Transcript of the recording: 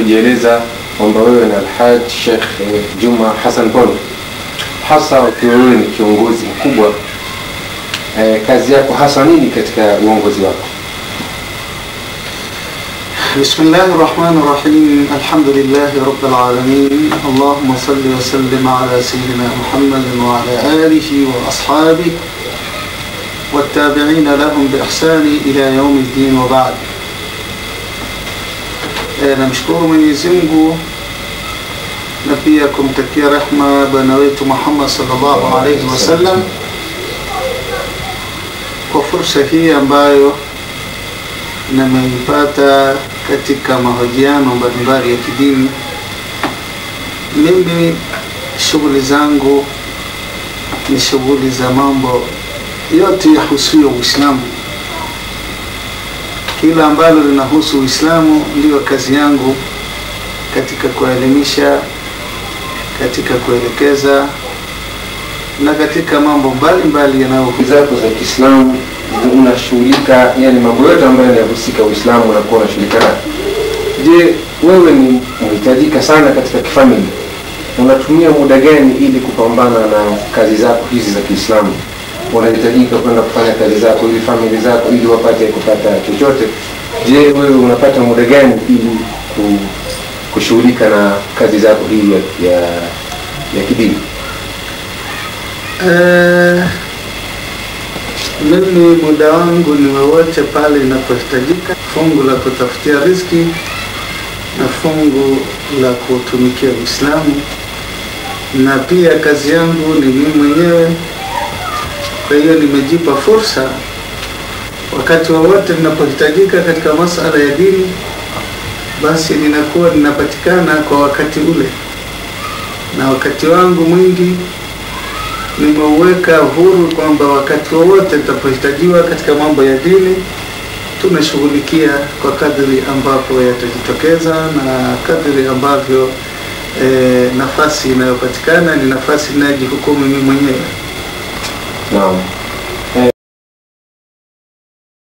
kujieleza kwamba wewe ni Alhaj Sheikh Juma Hassan Bono, hasa ukiwa wewe ni kiongozi mkubwa, kazi yako hasa nini katika uongozi wako? Bismillahirrahmanirrahim. Alhamdulillahi rabbil alamin. Allahumma salli wa sallim ala sayyidina Muhammadin wa ala alihi wa ashabihi wattabi'ina lahum bi ihsani ila yawmiddin wa ba'd. Namshukuru Mwenyezi Mungu na pia kumtakia rehema bwana wetu Muhammad sallallahu alayhi wasallam kwa fursa hii ambayo nimeipata katika mahojiano mbalimbali ya kidini. Mimi shughuli zangu ni shughuli za mambo yote yahusuyo Uislamu. Kila ambalo linahusu Uislamu ndio kazi yangu, katika kuelimisha, katika kuelekeza na katika mambo mbalimbali yanayohusu zako za Kiislamu. Unashughulika yani mambo yote ambayo yanahusika Uislamu na kuwa unashughulika nayo. Je, wewe ni mhitajika sana katika kifamilia? Unatumia muda gani ili kupambana na kazi zako hizi za Kiislamu? Unahitajika kwenda kufanya kazi zako ili familia zako ili wapate kupata chochote. Je, wewe unapata muda gani ili kushughulika na kazi zako hii ya kidini? Mimi muda wangu ni wowote pale inapohitajika, fungu la kutafutia riziki na fungu la kutumikia Uislamu, na pia kazi yangu ni mimi mwenyewe. Kwa hiyo nimejipa fursa wakati wowote ninapohitajika katika masuala ya dini, basi ninapatikana kwa wakati ule, na wakati wangu mwingi nimeuweka huru kwamba wakati wowote nitapohitajiwa katika mambo ya dini tunashughulikia kwa kadri ambapo yatajitokeza na kadri ambavyo nafasi inayopatikana ni nafasi ninayojihukumu mimi mwenyewe. Naam.